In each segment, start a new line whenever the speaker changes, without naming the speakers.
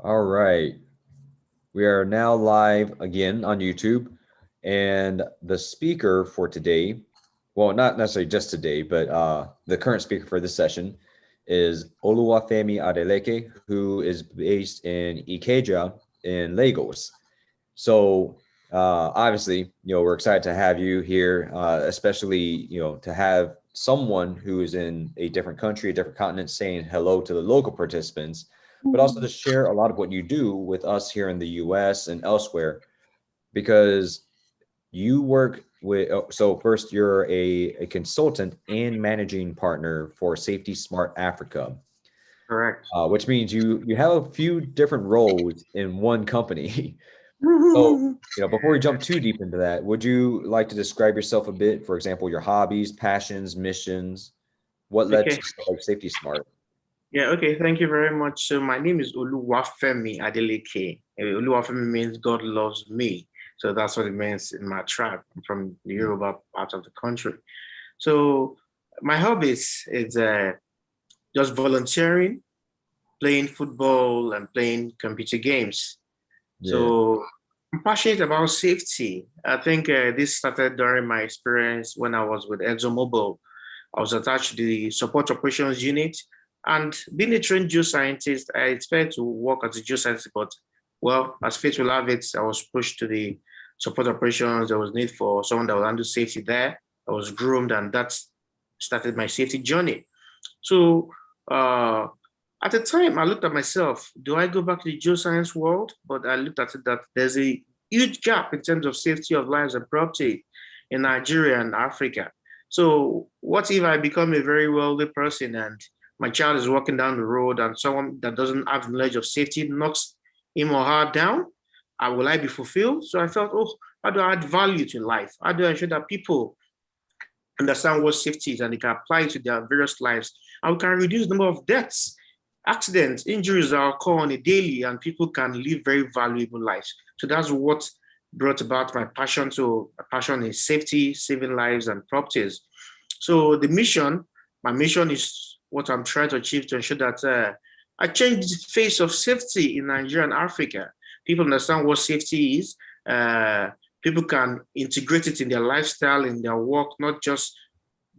All right. We are now live again on YouTube. And the speaker for today, well, not necessarily just today, but the current speaker for this session is Oluwafemi Adeleke, who is based in Ikeja in Lagos. So obviously, we're excited to have you here, especially, to have someone who is in a different country, a different continent, saying hello to the local participants, but also to share a lot of what you do with us here in the US and elsewhere, because you work with, so first, you're a consultant and managing partner for SafetySmart Africa,
Correct.
which means you have a few different roles in one company. So, before we jump too deep into that, would you like to describe yourself a bit? For example, your hobbies, passions, missions, what led
Okay.
to start Safety Smart?
Yeah, okay. Thank you very much. So my name is Oluwafemi Adeleke. Oluwafemi means God loves me. So that's what it means in my tribe. I'm from the Yoruba part of the country. So my hobbies is just volunteering, playing football, and playing computer games.
Yeah,
So I'm passionate about safety. I think this started during my experience when I was with ExxonMobil. I was attached to the support operations unit. And being a trained geoscientist, I expect to work as a geoscientist, but well, as fate will have it, I was pushed to the support operations. There was need for someone that would handle safety there. I was groomed, and that started my safety journey. So uh, at the time, I looked at myself, do I go back to the geoscience world? But I looked at it that there's a huge gap in terms of safety of lives and property in Nigeria and Africa. So what if I become a very wealthy person and my child is walking down the road and someone that doesn't have knowledge of safety knocks him or her down? Will I be fulfilled? So I felt, oh, how do I add value to life? How do I ensure that people understand what safety is and they can apply it to their various lives? And we can reduce the number of deaths, accidents, injuries that occur on a daily, and people can live very valuable lives. So that's what brought about my passion. So my passion is safety, saving lives and properties. So my mission is what I'm trying to achieve to ensure that I change the face of safety in Nigeria and Africa. People understand what safety is. Uh, People can integrate it in their lifestyle, in their work, not just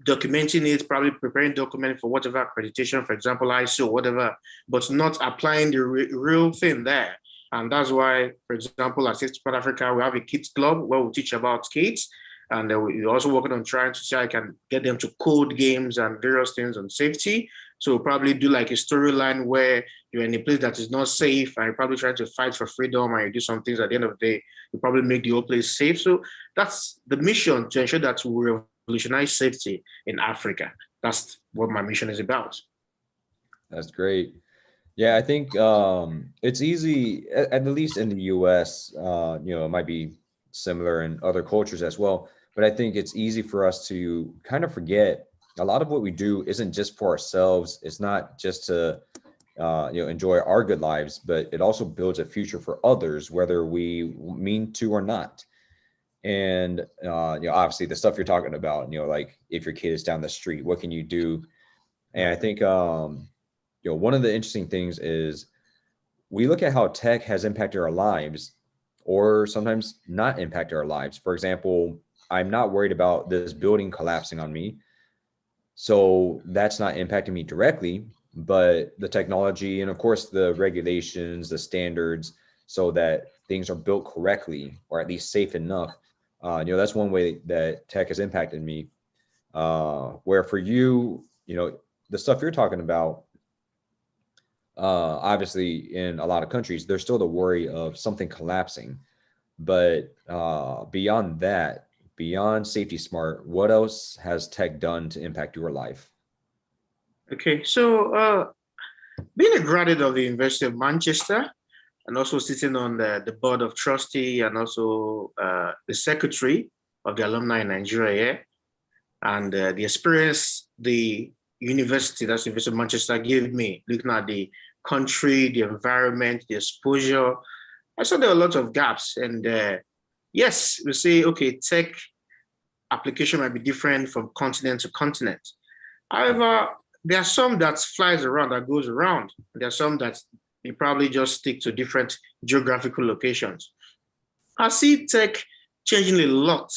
documenting it, probably preparing document for whatever accreditation, for example, ISO, whatever, but not applying the real thing there. And that's why, for example, at SafetySmart Africa, we have a kids club where we teach about kids. And we're also working on trying to see how I can get them to code games and various things on safety. So we'll probably do like a storyline where you're in a place that is not safe and you're probably trying to fight for freedom and you do some things at the end of the day, you probably make the whole place safe. So that's the mission, to ensure that we revolutionize safety in Africa. That's what my mission is about.
that's great. Yeah, I think it's easy, at least in the US, it might be similar in other cultures as well, but I think it's easy for us to kind of forget a lot of what we do isn't just for ourselves. It's not just to enjoy our good lives, but it also builds a future for others, whether we mean to or not. And obviously the stuff you're talking about, like if your kid is down the street, what can you do? And I think one of the interesting things is we look at how tech has impacted our lives or sometimes not impacted our lives. For example, I'm not worried about this building collapsing on me, so that's not impacting me directly, but the technology and of course the regulations, the standards, so that things are built correctly or at least safe enough. That's one way that tech has impacted me. Where for you, the stuff you're talking about, obviously in a lot of countries, there's still the worry of something collapsing. But beyond that, beyond Safety Smart, what else has tech done to impact your life?
Okay, so being a graduate of the University of Manchester and also sitting on the board of trustee and also the secretary of the alumni in Nigeria here, and the experience the university, that's University of Manchester, gave me, looking at the country, the environment, the exposure, I saw there are a lot of gaps. And yes, we say, okay, tech application might be different from continent to continent. However, there are some that flies around, that goes around. There are some that You probably just stick to different geographical locations. I see tech changing a lot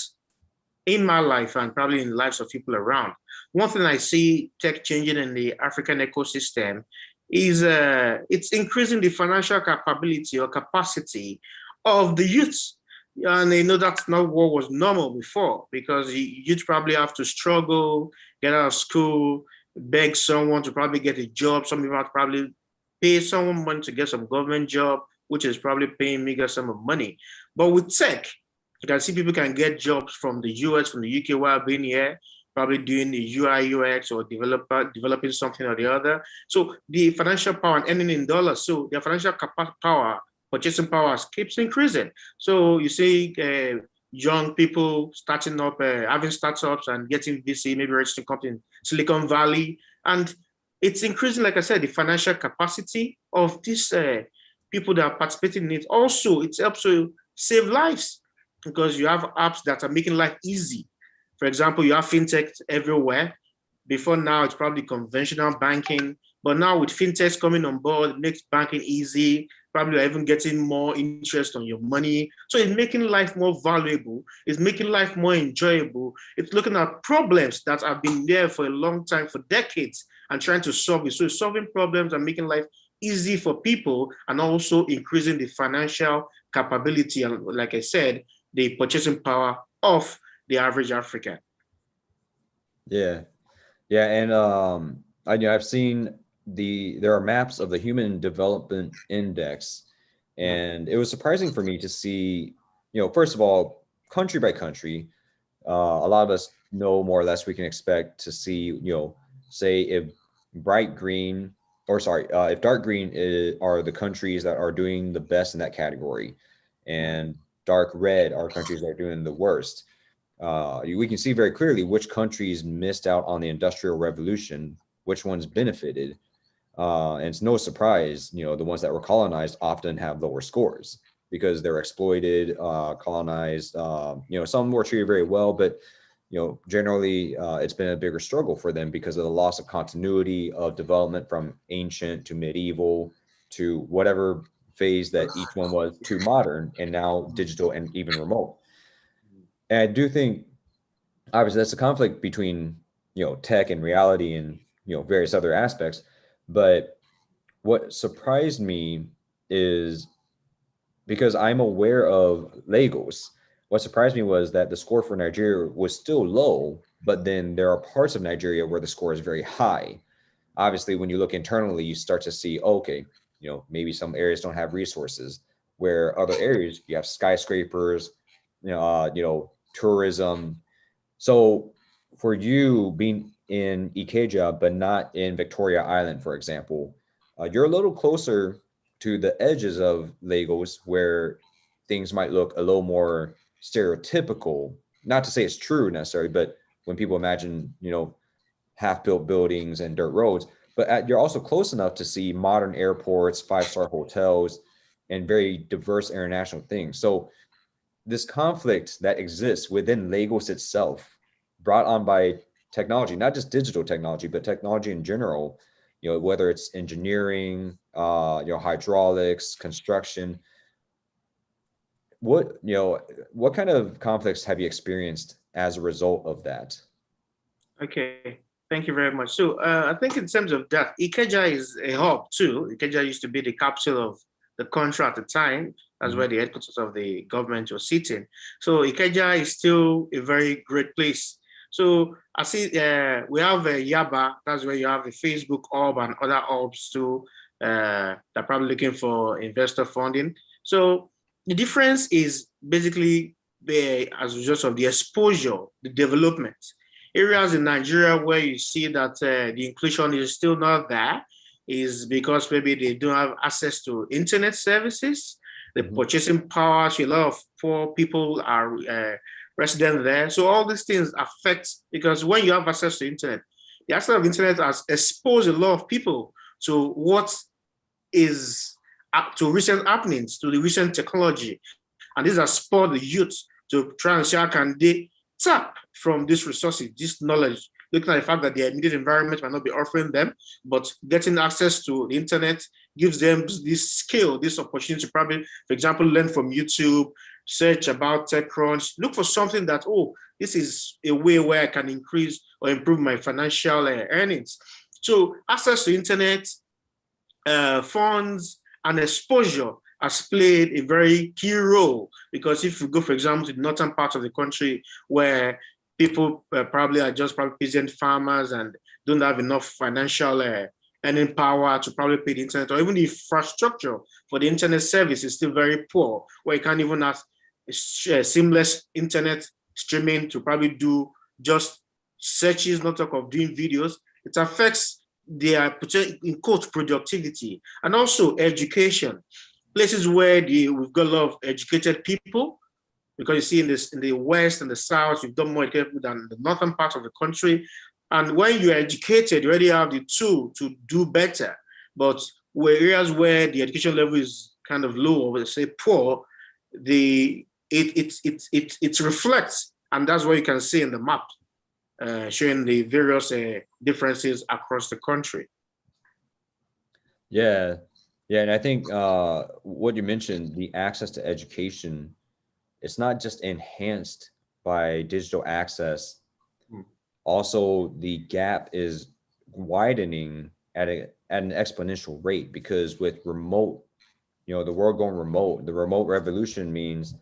in my life and probably in the lives of people around. One thing I see tech changing in the African ecosystem is it's increasing the financial capability or capacity of the youth. And I know that's not what was normal before, because youth probably have to struggle, get out of school, beg someone to probably get a job. Some people have to probably pay someone money to get some government job, which is probably paying meager sum of money. But with tech, you can see people can get jobs from the US, from the UK while being here, probably doing the UI, UX, or developing something or the other. So the financial power and earning in dollars, so their financial power, purchasing power keeps increasing. So you see young people starting up, having startups and getting VC, maybe registering company in Silicon Valley. And it's increasing, like I said, the financial capacity of these people that are participating in it. Also, it helps to save lives, because you have apps that are making life easy. For example, you have fintech everywhere. Before now, it's probably conventional banking, but now with fintechs coming on board, it makes banking easy. Probably you're even getting more interest on your money. So it's making life more valuable. It's making life more enjoyable. It's looking at problems that have been there for a long time, for decades, and trying to solve it. So it's solving problems and making life easy for people, and also increasing the financial capability, and like I said, the purchasing power of the average African.
Yeah. Yeah. And I've seen there are maps of the Human Development Index, and it was surprising for me to see, first of all, country by country, a lot of us know more or less we can expect to see, say if bright green, or sorry, if dark green are the countries that are doing the best in that category, and dark red are countries that are doing the worst. We can see very clearly which countries missed out on the Industrial Revolution, which ones benefited. And it's no surprise, the ones that were colonized often have lower scores because they're exploited, colonized. Some were treated very well, but generally it's been a bigger struggle for them because of the loss of continuity of development from ancient to medieval to whatever phase that each one was, to modern, and now digital and even remote. And I do think obviously that's a conflict between tech and reality and various other aspects. But what surprised me is, because I'm aware of Lagos, what surprised me was that the score for Nigeria was still low, but then there are parts of Nigeria where the score is very high. Obviously, when you look internally, you start to see, okay, maybe some areas don't have resources, where other areas you have skyscrapers, tourism. So for you being in Ikeja, but not in Victoria Island, for example, you're a little closer to the edges of Lagos, where things might look a little more stereotypical. Not to say it's true necessarily, but when people imagine, half-built buildings and dirt roads, but you're also close enough to see modern airports, five-star hotels, and very diverse international things. So this conflict that exists within Lagos itself, brought on by technology, not just digital technology, but technology in general, whether it's engineering, hydraulics, construction, what kind of conflicts have you experienced as a result of that?
Okay, thank you very much. So I think in terms of that, Ikeja is a hub too. Ikeja used to be the capital of the country at the time. That's where the headquarters of the government was sitting. So Ikeja is still a very great place. So I see we have Yaba, that's where you have the Facebook hub and other hubs too. They're probably looking for investor funding. So the difference is basically as a result of the exposure, the development. Areas in Nigeria where you see that the inclusion is still not there is because maybe they don't have access to internet services, the purchasing power. So a lot of poor people are resident there. So all these things affect, because when you have access to internet, the access of internet has exposed a lot of people to what is to recent happenings, to the recent technology. And this has spurred the youth to try and see how can they tap from these resources, this knowledge, looking at the fact that their immediate environment might not be offering them, but getting access to the internet gives them this skill, this opportunity to probably, for example, learn from YouTube, search about TechCrunch, look for something that, oh, this is a way where I can increase or improve my financial earnings. So access to internet, funds, and exposure has played a very key role, because if you go, for example, to the northern part of the country where people probably are just probably peasant farmers and don't have enough financial earning power to probably pay the internet, or even the infrastructure for the internet service is still very poor, where you can't even have seamless internet streaming to probably do just searches, not talk of doing videos. It affects their, in quotes, productivity, and also education. Places where we've got a lot of educated people, because you see in the West and the South, you've got more educated people than the northern part of the country. And when you're educated, you already have the tool to do better. But where areas where the education level is kind of low, or let's say poor, it reflects, and that's what you can see in the map, showing the various differences across the country.
Yeah, yeah, and I think what you mentioned, the access to education, it's not just enhanced by digital access. Also, the gap is widening at an exponential rate, because with remote, the world going remote, the remote revolution means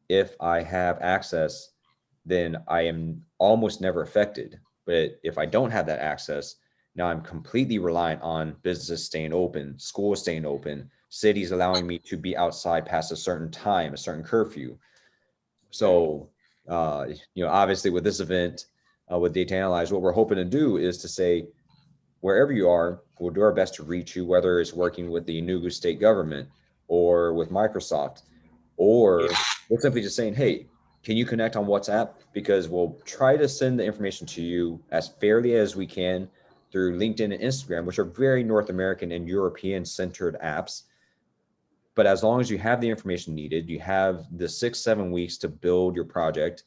if I have access, then I am almost never affected. But if I don't have that access, now I'm completely reliant on businesses staying open, schools staying open, cities allowing me to be outside past a certain time, a certain curfew. So, obviously with this event, with Data Analyze, what we're hoping to do is to say, wherever you are, we'll do our best to reach you, whether it's working with the Enugu state government or with Microsoft, or we're simply just saying, hey, can you connect on WhatsApp? Because we'll try to send the information to you as fairly as we can through LinkedIn and Instagram, which are very North American and European centered apps. But as long as you have the information needed, you have the 6-7 weeks to build your project.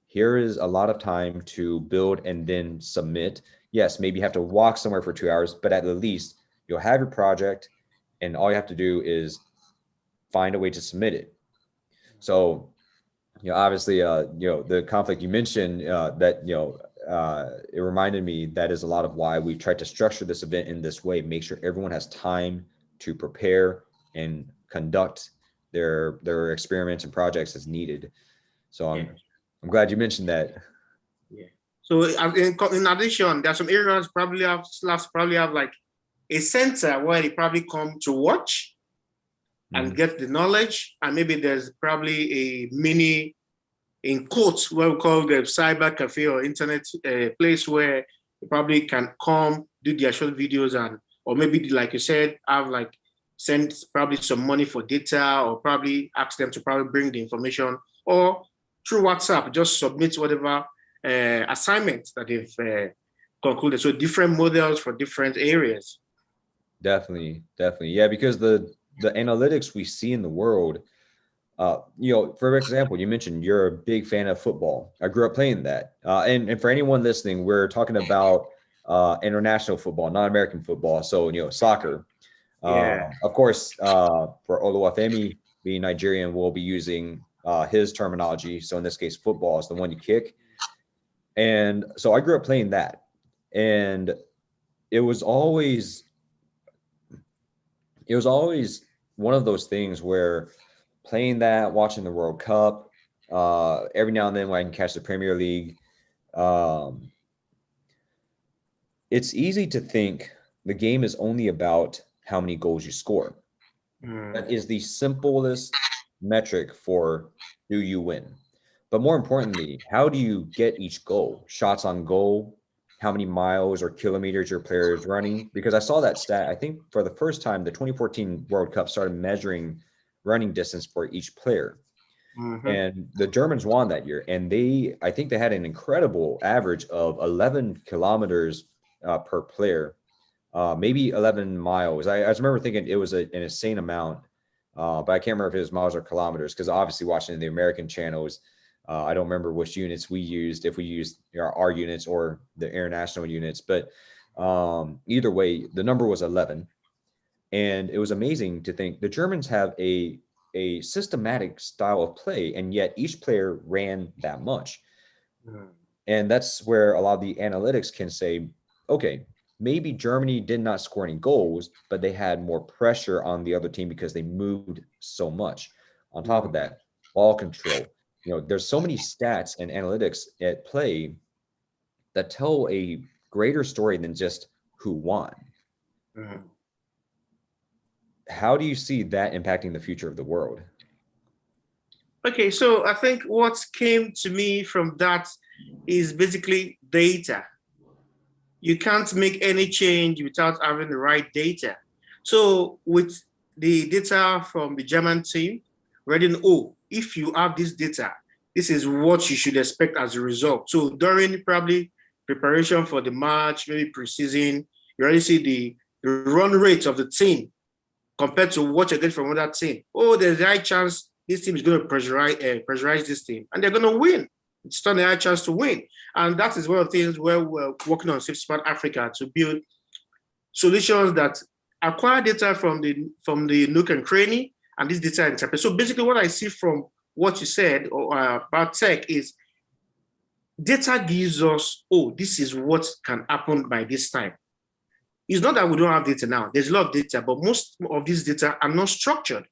Here is a lot of time to build and then submit. Yes, maybe you have to walk somewhere for 2 hours, but at the least you'll have your project, and all you have to do is find a way to submit it. So, obviously, the conflict you mentioned, that, it reminded me that is a lot of why we tried to structure this event in this way, make sure everyone has time to prepare and conduct their experiments and projects as needed. So I'm glad you mentioned that.
Yeah. So in addition, there are some areas probably have like a center where they probably come to watch and get the knowledge, and maybe there's probably a mini, in quotes, what we call the cyber cafe or internet place where you probably can come do their short videos, and or maybe like you said, have like send probably some money for data, or probably ask them to probably bring the information, or through WhatsApp just submit whatever assignments that they've concluded. So different models for different areas.
Definitely, yeah, because the analytics we see in the world, for example, you mentioned you're a big fan of football. I grew up playing that. And for anyone listening, we're talking about international football, not American football. So, soccer. Of course, for Oluwafemi being Nigerian, we'll be using his terminology. So in this case, football is the one you kick. And so I grew up playing that. And it was always one of those things where playing that, watching the World Cup, every now and then when I can catch the Premier League, it's easy to think the game is only about how many goals you score. That is the simplest metric for do you win. But more importantly, how do you get each goal? Shots on goal, how many miles or kilometers your player is running? Because I saw that stat, I think for the first time, the 2014 World Cup started measuring running distance for each player. And the Germans won that year. And I think they had an incredible average of 11 kilometers per player, maybe 11 miles. I remember thinking it was an insane amount, but I can't remember if it was miles or kilometers, because obviously watching the American channels, I don't remember which units we used, if we used our units or the international units, but either way, the number was 11. And it was amazing to think the Germans have a systematic style of play, and yet each player ran that much. And that's where a lot of the analytics can say, okay, maybe Germany did not score any goals, but they had more pressure on the other team because they moved so much. On top of that, ball control. There's so many stats and analytics at play that tell a greater story than just who won. How do you see that impacting the future of the world?
Okay, so I think what came to me from that is basically data. You can't make any change without having the right data. So with the data from the German team, reading, oh, if you have this data, this is what you should expect as a result. So during probably preparation for the match, maybe preseason, you already see the run rate of the team compared to what you get from another team. Oh, there's a high chance this team is going to pressurize this team, and they're going to win. It's still a high chance to win. And that is one of the things where we're working on SafetySmart Africa to build solutions that acquire data from the nook and cranny, and this data interpret. So basically what I see from what you said about tech is data gives us, oh, this is what can happen by this time. It's not that we don't have data now. There's a lot of data, but most of these data are not structured.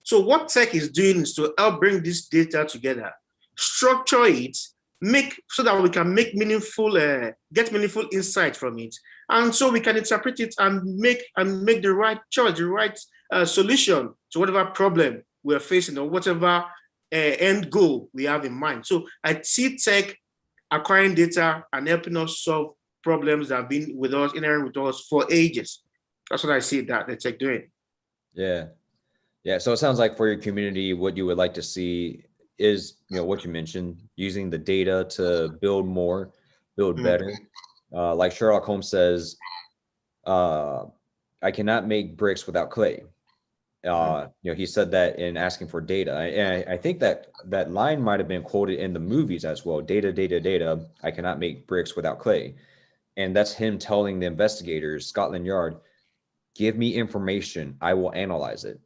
So what tech is doing is to help bring this data together, structure it, make so that we can make meaningful, get meaningful insight from it, and so we can interpret it and make the right choice, the right solution to whatever problem we're facing or whatever end goal we have in mind. So I see tech acquiring data and helping us solve problems that have been with us, inherent with us for ages. That's what I see that the tech doing.
Yeah. So it sounds like for your community, what you would like to see is, what you mentioned, using the data to build more, build better. Like Sherlock Holmes says, I cannot make bricks without clay. He said that in asking for data. And I think that line might have been quoted in the movies as well. Data, data, data. I cannot make bricks without clay. And that's him telling the investigators, Scotland Yard, give me information. I will analyze it.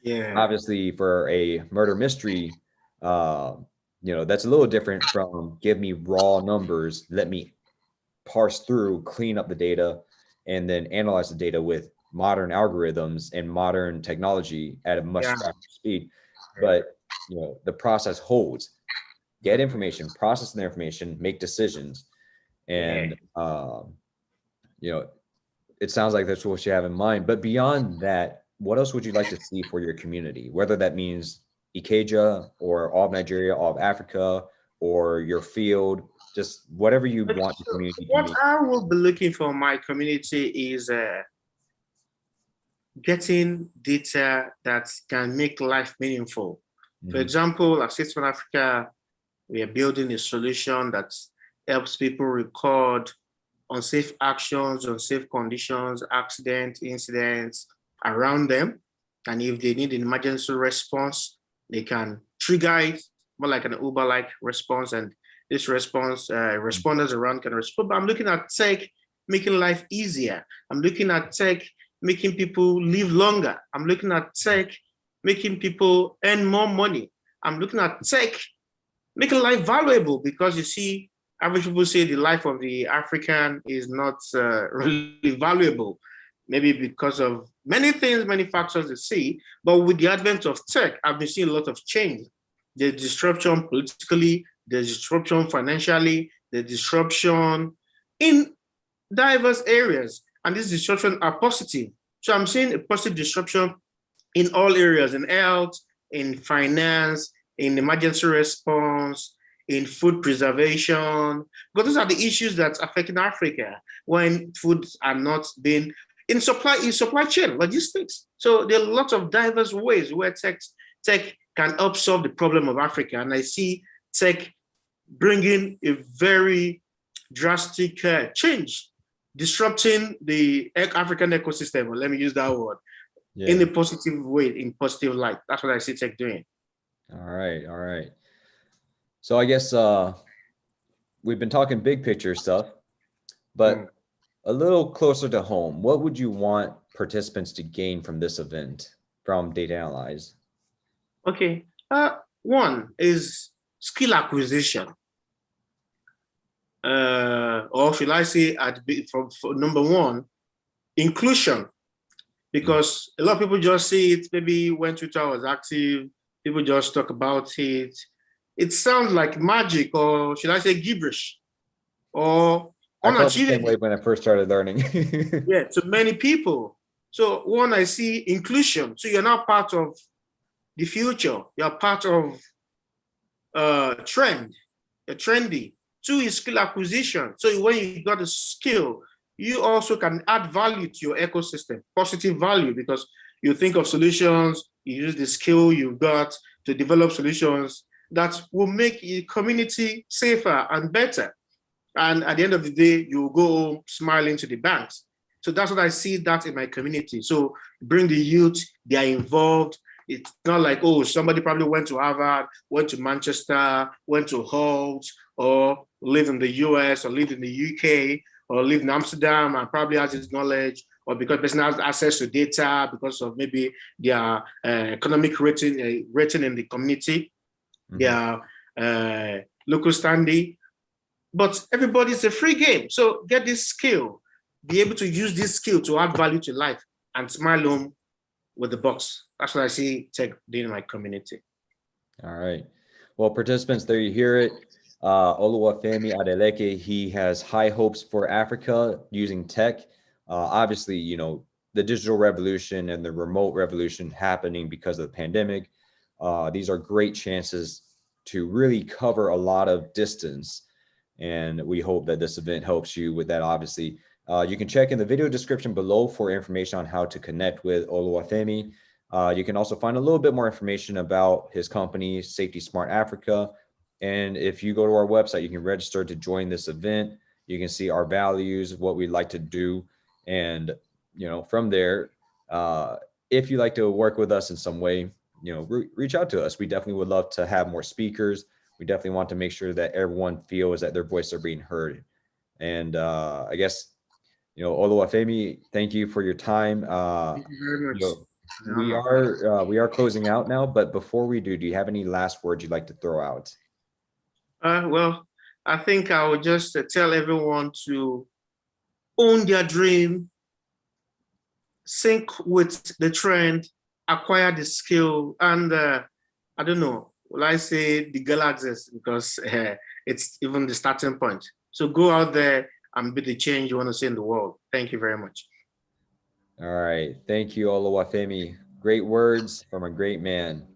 Yeah.
Obviously, for a murder mystery, that's a little different from give me raw numbers, let me parse through, clean up the data, and then analyze the data with modern algorithms and modern technology at a much faster speed. But the process holds. Get information, process the information, make decisions, and it sounds like that's what you have in mind. But beyond that, what else would you like to see for your community? Whether that means Ikeja or all of Nigeria, all of Africa, or your field, just whatever you want the community to
What
be.
I will be looking for my community is getting data that can make life meaningful. For example, at SafetySmart Africa, we are building a solution that helps people record unsafe actions, unsafe conditions, accidents, incidents around them. And if they need an emergency response, they can trigger it, more like an Uber-like response. And this response, responders around can respond. But I'm looking at tech making life easier. I'm looking at tech making people live longer. I'm looking at tech making people earn more money. I'm looking at tech making life valuable, because you see, average people say the life of the African is not really valuable, maybe because of many things, many factors they see. But with the advent of tech, I've been seeing a lot of change. There's disruption politically, there's disruption financially, there's disruption in diverse areas. And these disruptions are positive. So I'm seeing a positive disruption in all areas, in health, in finance, in emergency response, in food preservation, because those are the issues that's affecting Africa when foods are not being in supply chain logistics. So there are lots of diverse ways where tech can help solve the problem of Africa, and I see tech bringing a very drastic change, disrupting the African ecosystem. Let me use that word in a positive way, in positive light. That's what I see tech doing.
All right. So I guess we've been talking big picture stuff,
Mm.
but a little closer to home, what would you want participants to gain from this event from Data Analyze?
Okay. One is skill acquisition, or should I say, for number one, inclusion, because a lot of people just see it. Maybe when Twitter was active, people just talk about it. It sounds like magic, or should I say, gibberish, or
I felt the same way
unachievable.
when I first started learning.
Yeah, to many people. So one, I see inclusion. So you're not part of the future. You're part of trend, a trendy. Two is skill acquisition. So when you got a skill, you also can add value to your ecosystem, positive value, because you think of solutions, you use the skill you've got to develop solutions that will make your community safer and better. And at the end of the day, you will go home smiling to the banks. So that's what I see that in my community. So bring the youth, they are involved. It's not like, oh, somebody probably went to Harvard, went to Manchester, went to Holt, or lived in the US, or lived in the UK, or lived in Amsterdam and probably has his knowledge, or because person has access to data because of maybe their economic rating in the community, their local standing. But everybody's a free game. So get this skill, be able to use this skill to add value to life and smile home with the box. That's what I see tech doing in my community.
All right. Well, participants, there you hear it. Oluwafemi Adeleke, he has high hopes for Africa using tech. Obviously, you know, the digital revolution and the remote revolution happening because of the pandemic. These are great chances to really cover a lot of distance. And we hope that this event helps you with that, obviously. You can check in the video description below for information on how to connect with Oluwafemi. You can also find a little bit more information about his company, SafetySmart Africa. And if you go to our website, you can register to join this event. You can see our values, what we'd like to do. And, you know, from there, if you'd like to work with us in some way, you know, reach out to us. We definitely would love to have more speakers. We definitely want to make sure that everyone feels that their voices are being heard. And I guess, you know, Oluwafemi, thank you for your time.
Thank you very
You
much.
know, we are closing out now, but before we do you have any last words you'd like to throw out?
Well, I think I would just tell everyone to own their dream, sync with the trend, acquire the skill, and I don't know, will I say the galaxies, because it's even the starting point. So go out there and be the change you want to see in the world. Thank you very much.
All right. Thank you, Oluwafemi. Great words from a great man.